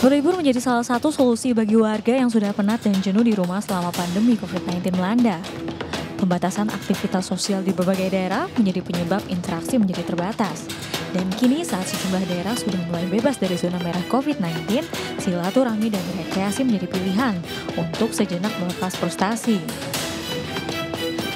Berlibur menjadi salah satu solusi bagi warga yang sudah penat dan jenuh di rumah selama pandemi COVID-19 melanda. Pembatasan aktivitas sosial di berbagai daerah menjadi penyebab interaksi menjadi terbatas. Dan kini saat sejumlah daerah sudah mulai bebas dari zona merah COVID-19, silaturahmi dan rekreasi menjadi pilihan untuk sejenak melepas frustasi.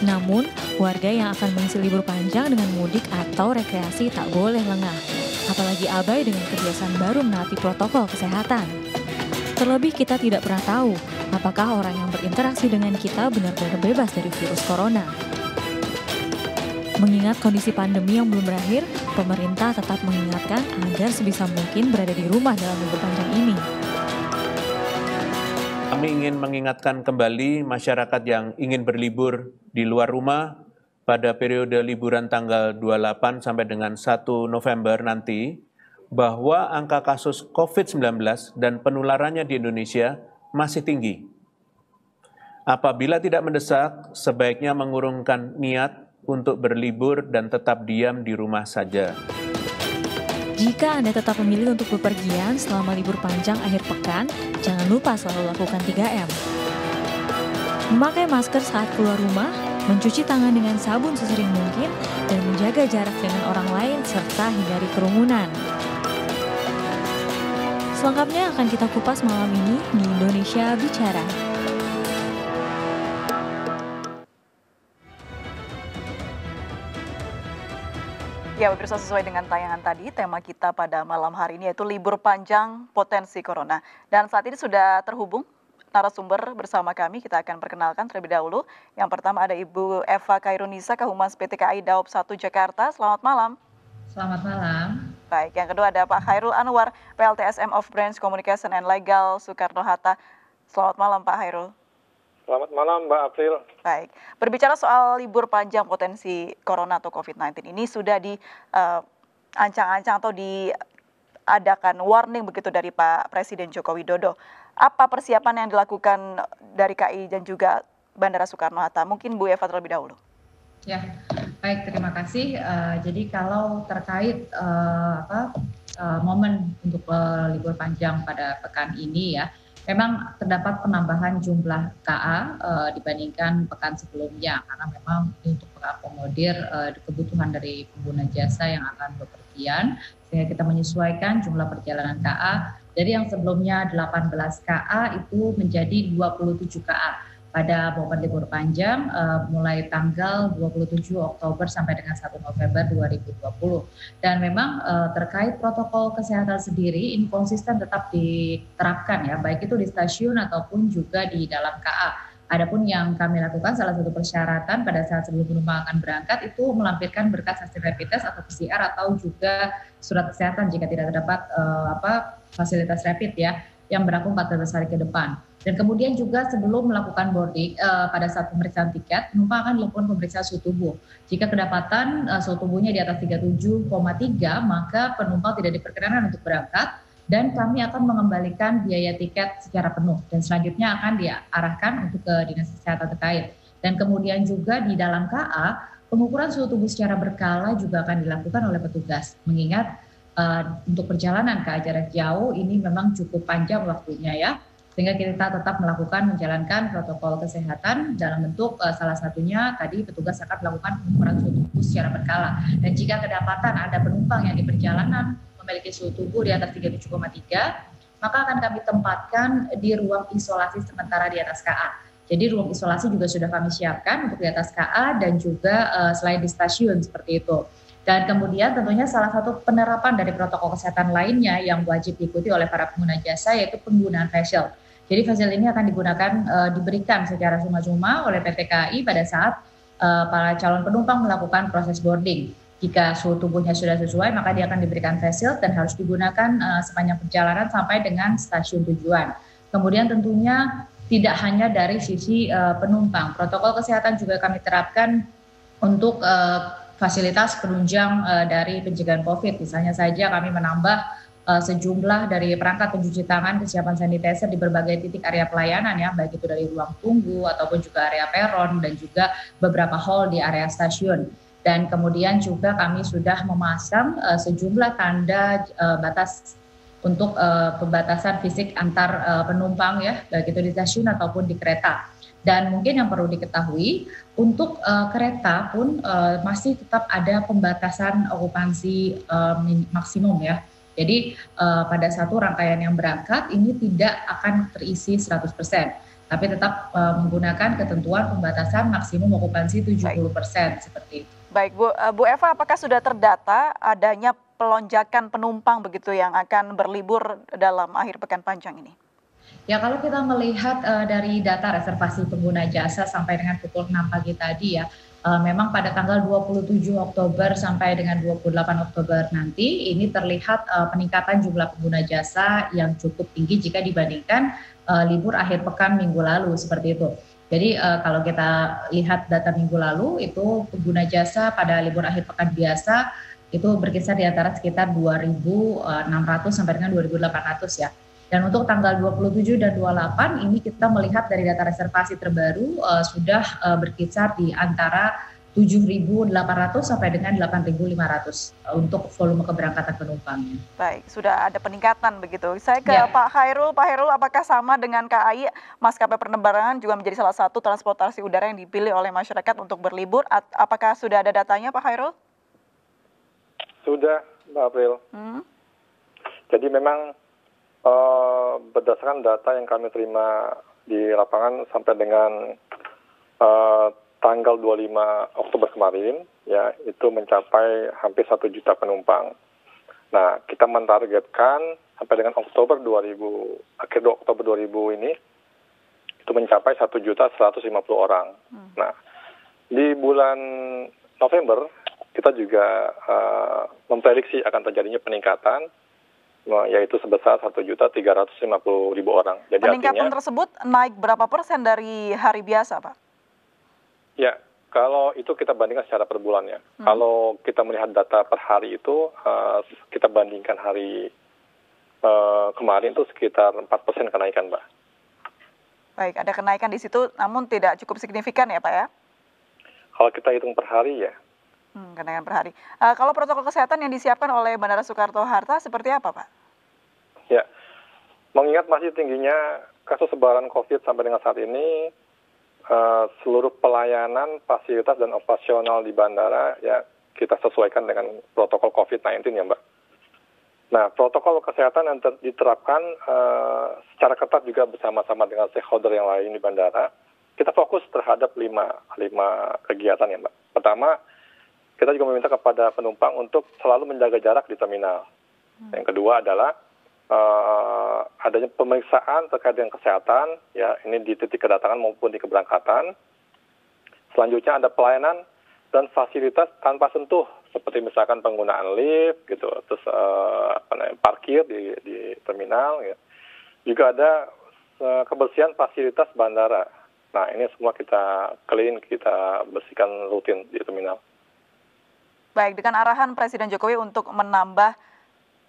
Namun, warga yang akan mengisi libur panjang dengan mudik atau rekreasi tak boleh lengah, apalagi abai dengan kebiasaan baru menaati protokol kesehatan. Terlebih kita tidak pernah tahu apakah orang yang berinteraksi dengan kita benar-benar bebas dari virus corona. Mengingat kondisi pandemi yang belum berakhir, pemerintah tetap mengingatkan agar sebisa mungkin berada di rumah dalam libur panjang ini. Kami ingin mengingatkan kembali masyarakat yang ingin berlibur di luar rumah pada periode liburan tanggal 28 sampai dengan 1 November nanti, bahwa angka kasus COVID-19 dan penularannya di Indonesia masih tinggi. Apabila tidak mendesak, sebaiknya mengurungkan niat untuk berlibur dan tetap diam di rumah saja. Jika Anda tetap memilih untuk bepergian selama libur panjang akhir pekan, jangan lupa selalu lakukan 3M. Memakai masker saat keluar rumah, mencuci tangan dengan sabun sesering mungkin, dan menjaga jarak dengan orang lain serta hindari kerumunan. Selengkapnya akan kita kupas malam ini di Indonesia Bicara. Ya, pemirsa, sesuai dengan tayangan tadi, tema kita pada malam hari ini yaitu libur panjang potensi corona. Dan saat ini sudah terhubung narasumber bersama kami, kita akan perkenalkan terlebih dahulu. Yang pertama ada Ibu Eva Khairunisa, Kahumas PT KAI Daob 1 Jakarta. Selamat malam. Selamat malam. Baik, yang kedua ada Pak Khairul Anwar, PLTSM of Branch Communication and Legal Soekarno-Hatta. Selamat malam Pak Khairul. Selamat malam Mbak April. Baik, berbicara soal libur panjang potensi corona atau COVID-19 ini sudah diancang-ancang atau diadakan warning begitu dari Pak Presiden Joko Widodo. Apa persiapan yang dilakukan dari KAI dan juga Bandara Soekarno-Hatta? Mungkin Bu Eva terlebih dahulu. Ya, baik, terima kasih. Jadi kalau terkait momen untuk libur panjang pada pekan ini ya, memang terdapat penambahan jumlah KA dibandingkan pekan sebelumnya karena memang untuk mengakomodir kebutuhan dari pengguna jasa yang akan bepergian, sehingga kita menyesuaikan jumlah perjalanan KA dari yang sebelumnya 18 KA itu menjadi 27 KA pada momen libur panjang mulai tanggal 27 Oktober sampai dengan 1 November 2020. Dan memang terkait protokol kesehatan sendiri ini konsisten tetap diterapkan ya, baik itu di stasiun ataupun juga di dalam KA. Adapun yang kami lakukan, salah satu persyaratan pada saat sebelum penumpang akan berangkat itu melampirkan berkas hasil rapid test atau PCR atau juga surat kesehatan jika tidak terdapat fasilitas rapid ya, yang berlaku 14 hari ke depan. Dan kemudian juga sebelum melakukan boarding, pada saat pemeriksaan tiket, penumpang akan dilakukan pemeriksaan suhu tubuh. Jika kedapatan suhu tubuhnya di atas 37,3, maka penumpang tidak diperkenankan untuk berangkat, dan kami akan mengembalikan biaya tiket secara penuh. Dan selanjutnya akan diarahkan untuk ke Dinas Kesehatan terkait. Dan kemudian juga di dalam KA, pengukuran suhu tubuh secara berkala juga akan dilakukan oleh petugas. Mengingat untuk perjalanan ke jarak jauh ini memang cukup panjang waktunya ya, sehingga kita tetap menjalankan protokol kesehatan dalam bentuk salah satunya tadi petugas akan melakukan pengukuran suhu tubuh secara berkala. Dan jika kedapatan ada penumpang yang di perjalanan memiliki suhu tubuh di atas 37,3, maka akan kami tempatkan di ruang isolasi sementara di atas KA. Jadi ruang isolasi juga sudah kami siapkan untuk di atas KA dan juga selain di stasiun seperti itu. Dan kemudian tentunya salah satu penerapan dari protokol kesehatan lainnya yang wajib diikuti oleh para pengguna jasa yaitu penggunaan face shield. Jadi face shield ini akan diberikan secara cuma-cuma oleh PT KAI pada saat para calon penumpang melakukan proses boarding. Jika suhu tubuhnya sudah sesuai, maka dia akan diberikan face shield dan harus digunakan sepanjang perjalanan sampai dengan stasiun tujuan. Kemudian tentunya tidak hanya dari sisi penumpang, protokol kesehatan juga kami terapkan untuk fasilitas penunjang dari pencegahan COVID. Misalnya saja kami menambah sejumlah dari perangkat pencuci tangan, kesiapan sanitizer di berbagai titik area pelayanan ya, baik itu dari ruang tunggu ataupun juga area peron dan juga beberapa hall di area stasiun. Dan kemudian juga kami sudah memasang sejumlah tanda batas untuk pembatasan fisik antar penumpang ya, baik itu di stasiun ataupun di kereta. Dan mungkin yang perlu diketahui, untuk kereta pun masih tetap ada pembatasan okupansi maksimum ya. Jadi pada satu rangkaian yang berangkat ini tidak akan terisi 100%, tapi tetap menggunakan ketentuan pembatasan maksimum okupansi 70% seperti itu. Baik, Bu Eva, apakah sudah terdata adanya pelonjakan penumpang begitu yang akan berlibur dalam akhir pekan panjang ini? Ya, kalau kita melihat dari data reservasi pengguna jasa sampai dengan pukul 6 pagi tadi ya, memang pada tanggal 27 Oktober sampai dengan 28 Oktober nanti ini terlihat peningkatan jumlah pengguna jasa yang cukup tinggi jika dibandingkan libur akhir pekan minggu lalu seperti itu. Jadi kalau kita lihat data minggu lalu itu pengguna jasa pada libur akhir pekan biasa itu berkisar di antara sekitar 2.600 sampai dengan 2.800 ya. Dan untuk tanggal 27 dan 28 ini kita melihat dari data reservasi terbaru sudah berkisar di antara 7.800 sampai dengan 8.500 untuk volume keberangkatan penumpangnya. Baik, sudah ada peningkatan begitu. Saya ke Pak Khairul. Pak Khairul, apakah sama dengan KAI, maskapai penerbangan juga menjadi salah satu transportasi udara yang dipilih oleh masyarakat untuk berlibur? Apakah sudah ada datanya, Pak Khairul? Sudah, Mbak April. Jadi memang berdasarkan data yang kami terima di lapangan sampai dengan tanggal 25 Oktober kemarin, ya itu mencapai hampir 1 juta penumpang. Nah, kita mentargetkan sampai dengan akhir Oktober 2000 ini, itu mencapai 1.150.000 orang. Nah, di bulan November, kita juga memprediksi akan terjadinya peningkatan, yaitu sebesar 1.350.000 orang. Jadi peningkatan artinya, tersebut naik berapa persen dari hari biasa, Pak? Ya, kalau itu kita bandingkan secara per bulan ya. Kalau kita melihat data per hari itu, kita bandingkan hari kemarin itu sekitar 4% kenaikan, Mbak. Baik, ada kenaikan di situ, namun tidak cukup signifikan ya, Pak ya? Kalau kita hitung per hari ya. Kenaikan per hari. Kalau protokol kesehatan yang disiapkan oleh Bandara Soekarno-Hatta seperti apa, Pak? Ya, mengingat masih tingginya kasus sebaran COVID sampai dengan saat ini, seluruh pelayanan, fasilitas, dan operasional di bandara ya kita sesuaikan dengan protokol COVID-19 ya, Mbak. Nah, protokol kesehatan yang diterapkan secara ketat juga bersama-sama dengan stakeholder yang lain di bandara. Kita fokus terhadap lima kegiatan ya, Mbak. Pertama, kita juga meminta kepada penumpang untuk selalu menjaga jarak di terminal. Yang kedua adalah adanya pemeriksaan terkait dengan kesehatan, ya ini di titik kedatangan maupun di keberangkatan. Selanjutnya ada pelayanan dan fasilitas tanpa sentuh, seperti misalkan penggunaan lift, gitu, terus parkir di terminal. Ya. Juga ada kebersihan fasilitas bandara. Nah ini semua kita clean, kita bersihkan rutin di terminal. Baik, dengan arahan Presiden Jokowi untuk menambah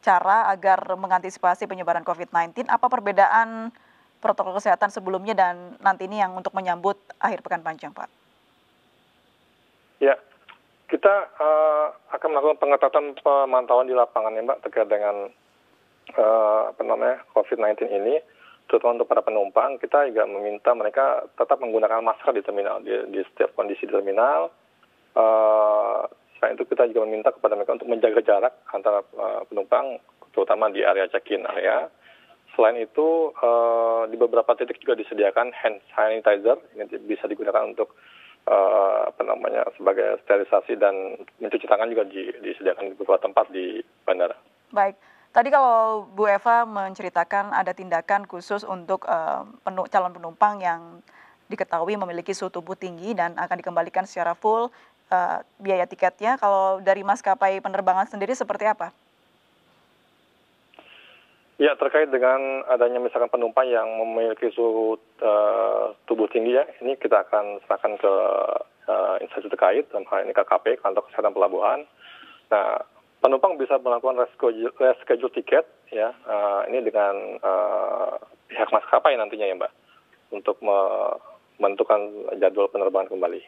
cara agar mengantisipasi penyebaran COVID-19, apa perbedaan protokol kesehatan sebelumnya dan nanti ini yang untuk menyambut akhir pekan panjang, Pak? Ya, kita akan melakukan pengetatan pemantauan di lapangan ya, Mbak, terkait dengan COVID-19 ini, terutama untuk para penumpang. Kita juga meminta mereka tetap menggunakan masker di terminal, di setiap kondisi di terminal. Selain itu kita juga meminta kepada mereka untuk menjaga jarak antara penumpang, terutama di area check-in area. Selain itu, di beberapa titik juga disediakan hand sanitizer, ini bisa digunakan untuk sebagai sterilisasi, dan mencuci tangan juga disediakan di beberapa tempat di bandara. Baik, tadi kalau Bu Eva menceritakan ada tindakan khusus untuk calon penumpang yang diketahui memiliki suhu tubuh tinggi dan akan dikembalikan secara full biaya tiketnya. Kalau dari maskapai penerbangan sendiri seperti apa? Ya, terkait dengan adanya misalkan penumpang yang memiliki suhu tubuh tinggi ya, ini kita akan serahkan ke instansi terkait, dalam hal ini KKP, Kantor Kesehatan Pelabuhan. Nah, penumpang bisa melakukan reschedule tiket ya, ini dengan pihak maskapai nantinya ya, Mbak, untuk menentukan jadwal penerbangan kembali.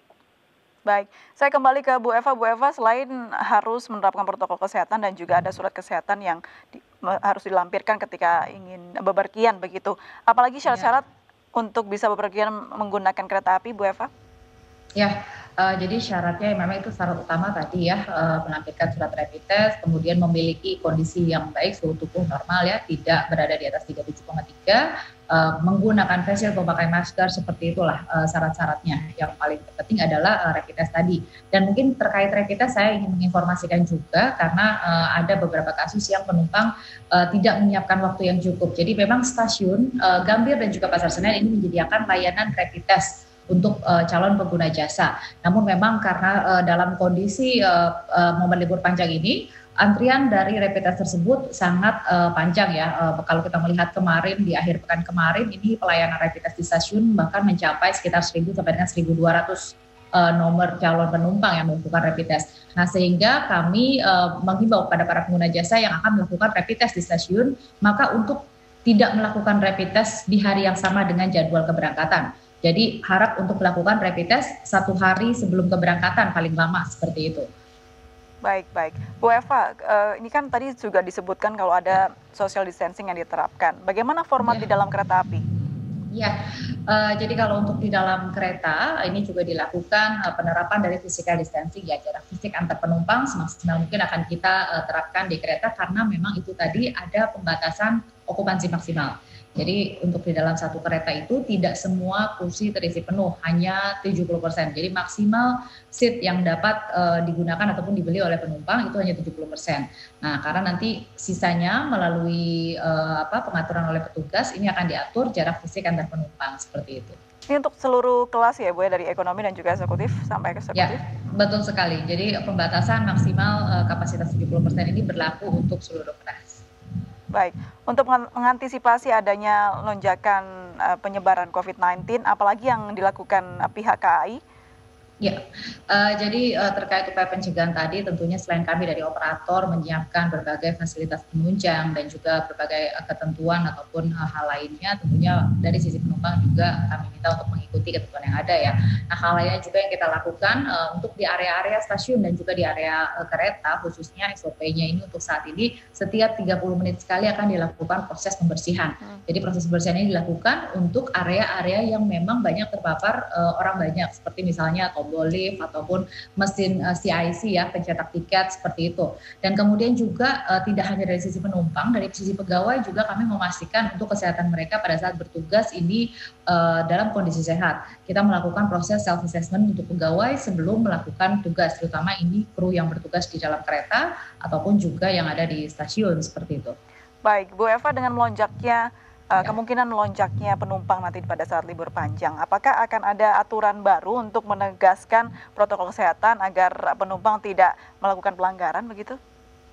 Baik, saya kembali ke Bu Eva. Bu Eva, selain harus menerapkan protokol kesehatan dan juga ada surat kesehatan yang harus dilampirkan ketika ingin bepergian begitu. Apalagi Ya. syarat-syarat untuk bisa bepergian menggunakan kereta api, Bu Eva? Ya, jadi syaratnya memang itu syarat utama tadi ya, melampirkan surat rapid test, kemudian memiliki kondisi yang baik, suhu tubuh normal ya, tidak berada di atas 37,3, menggunakan face shield, memakai masker, seperti itulah syarat-syaratnya. Yang paling penting adalah rapid test tadi. Dan mungkin terkait rapid test saya ingin menginformasikan juga karena ada beberapa kasus yang penumpang tidak menyiapkan waktu yang cukup. Jadi memang stasiun Gambir dan juga Pasar Senen ini menyediakan layanan rapid test untuk calon pengguna jasa. Namun memang karena dalam kondisi momen libur panjang ini, antrian dari rapid test tersebut sangat panjang ya. Kalau kita melihat kemarin di akhir pekan kemarin ini pelayanan rapid test di stasiun bahkan mencapai sekitar 1.000 sampai dengan 1.200 nomor calon penumpang yang melakukan rapid test. Nah, sehingga kami menghimbau kepada para pengguna jasa yang akan melakukan rapid test di stasiun, maka untuk tidak melakukan rapid test di hari yang sama dengan jadwal keberangkatan. Jadi harap untuk melakukan rapid test 1 hari sebelum keberangkatan paling lama, seperti itu. Baik, baik. Bu Eva, ini kan tadi juga disebutkan kalau ada social distancing yang diterapkan. Bagaimana format di dalam kereta api? Ya, jadi kalau untuk di dalam kereta ini juga dilakukan penerapan dari physical distancing ya, jarak fisik antar penumpang semaksimal mungkin akan kita terapkan di kereta karena memang itu tadi ada pembatasan okupansi maksimal. Jadi untuk di dalam satu kereta itu tidak semua kursi terisi penuh, hanya 70%. Jadi maksimal seat yang dapat digunakan ataupun dibeli oleh penumpang itu hanya 70%. Nah, karena nanti sisanya melalui pengaturan oleh petugas ini akan diatur jarak fisik antar penumpang seperti itu. Ini untuk seluruh kelas ya Bu ya, dari ekonomi dan juga eksekutif sampai eksekutif? Ya, betul sekali. Jadi pembatasan maksimal kapasitas 70% ini berlaku untuk seluruh kelas. Baik, untuk mengantisipasi adanya lonjakan penyebaran COVID-19, apalagi yang dilakukan pihak KAI? Ya, jadi terkait upaya pencegahan tadi tentunya selain kami dari operator menyiapkan berbagai fasilitas penunjang dan juga berbagai ketentuan ataupun hal lainnya, tentunya dari sisi penumpang juga kami minta untuk mengikuti ketentuan yang ada ya. Nah, hal lainnya juga yang kita lakukan untuk di area-area stasiun dan juga di area kereta, khususnya SOP-nya ini untuk saat ini setiap 30 menit sekali akan dilakukan proses pembersihan. Jadi proses pembersihan ini dilakukan untuk area-area yang memang banyak terpapar orang banyak, seperti misalnya tombol lift ataupun mesin CIC ya, pencetak tiket seperti itu. Dan kemudian juga tidak hanya dari sisi penumpang, dari sisi pegawai juga kami memastikan untuk kesehatan mereka pada saat bertugas ini dalam kondisi sehat. Kita melakukan proses self assessment untuk pegawai sebelum melakukan tugas, terutama ini kru yang bertugas di dalam kereta ataupun juga yang ada di stasiun seperti itu. Baik, Bu Eva, dengan melonjaknya kemungkinan melonjaknya penumpang nanti pada saat libur panjang, apakah akan ada aturan baru untuk menegaskan protokol kesehatan agar penumpang tidak melakukan pelanggaran begitu?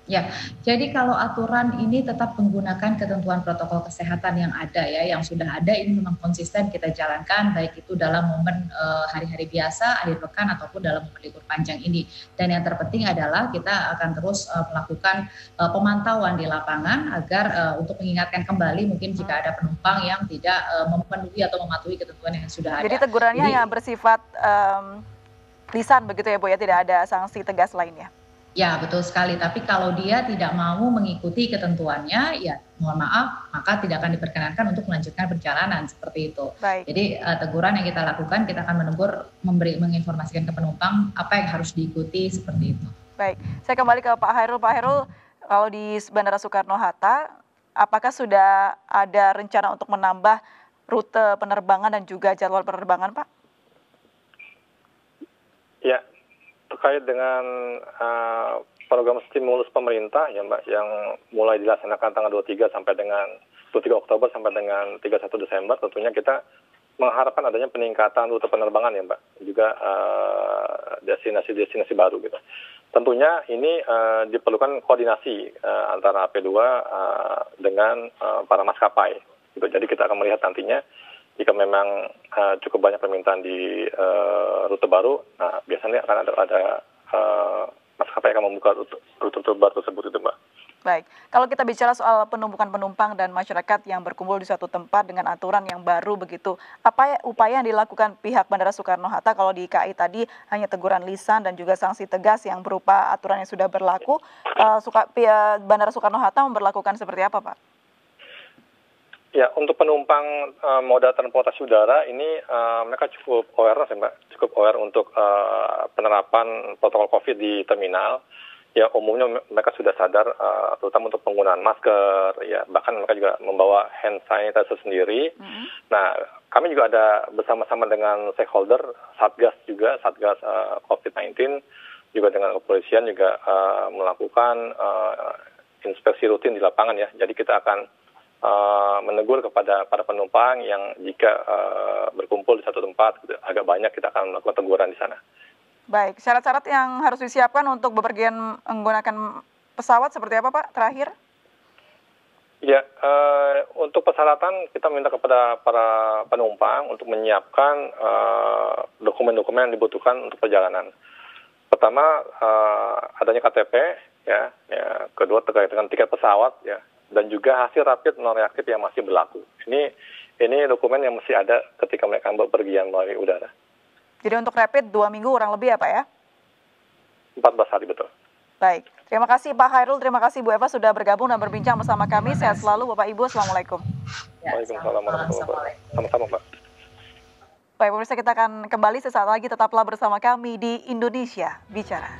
Ya, jadi kalau aturan ini tetap menggunakan ketentuan protokol kesehatan yang ada ya, yang sudah ada ini memang konsisten kita jalankan, baik itu dalam momen hari-hari biasa, akhir pekan ataupun dalam momen libur panjang ini. Dan yang terpenting adalah kita akan terus melakukan pemantauan di lapangan agar untuk mengingatkan kembali mungkin jika ada penumpang yang tidak memenuhi atau mematuhi ketentuan yang sudah ada. Jadi tegurannya yang bersifat lisan begitu ya Bu ya, tidak ada sanksi tegas lainnya? Ya, betul sekali. Tapi kalau dia tidak mau mengikuti ketentuannya, ya mohon maaf, maka tidak akan diperkenankan untuk melanjutkan perjalanan seperti itu. Baik. Jadi teguran yang kita lakukan, kita akan menegur, menginformasikan ke penumpang apa yang harus diikuti seperti itu. Baik, saya kembali ke Pak Hairul. Pak Hairul, kalau di Bandara Soekarno-Hatta, apakah sudah ada rencana untuk menambah rute penerbangan dan juga jadwal penerbangan, Pak? Ya. Terkait dengan program stimulus pemerintah ya Mbak, yang mulai dilaksanakan tanggal 23 sampai dengan 23 Oktober sampai dengan 31 Desember, tentunya kita mengharapkan adanya peningkatan rute penerbangan ya Mbak, juga destinasi-destinasi baru gitu. Tentunya ini diperlukan koordinasi antara P2 dengan para maskapai gitu. Jadi kita akan melihat nantinya jika memang cukup banyak permintaan di rute baru, nah biasanya akan ada maskapai akan membuka rute baru tersebut itu Mbak. Baik, kalau kita bicara soal penumpukan penumpang dan masyarakat yang berkumpul di suatu tempat dengan aturan yang baru begitu, apa upaya yang dilakukan pihak Bandara Soekarno-Hatta? Kalau di KAI tadi hanya teguran lisan dan juga sanksi tegas yang berupa aturan yang sudah berlaku, Bandara Soekarno-Hatta memberlakukan seperti apa, Pak? Ya, untuk penumpang moda transportasi udara ini mereka cukup aware, Mbak, cukup aware untuk penerapan protokol COVID di terminal. Ya, umumnya mereka sudah sadar, terutama untuk penggunaan masker, ya bahkan mereka juga membawa hand sanitizer sendiri. Nah, kami juga ada bersama-sama dengan stakeholder, Satgas juga, Satgas COVID-19, juga dengan kepolisian juga melakukan inspeksi rutin di lapangan ya. Jadi kita akan menegur kepada para penumpang yang jika berkumpul di satu tempat agak banyak, kita akan melakukan teguran di sana. Baik, syarat-syarat yang harus disiapkan untuk bepergian menggunakan pesawat seperti apa, Pak, terakhir? Ya, untuk persyaratan kita minta kepada para penumpang untuk menyiapkan dokumen-dokumen yang dibutuhkan untuk perjalanan. Pertama, adanya KTP, ya, kedua terkait dengan tiket pesawat, ya, dan juga hasil rapid non reaktif yang masih berlaku. Ini dokumen yang mesti ada ketika mereka bepergian melalui udara. Jadi untuk rapid 2 minggu kurang lebih ya, Pak ya? 14 hari, betul. Baik, terima kasih Pak Khairul, terima kasih Bu Eva sudah bergabung dan berbincang bersama kami. Sehat selalu Bapak Ibu, Assalamualaikum. Waalaikumsalam warahmatullahi wabarakatuh. Sama-sama, Pak. Baik pemirsa, kita akan kembali sesaat lagi, tetaplah bersama kami di Indonesia Bicara.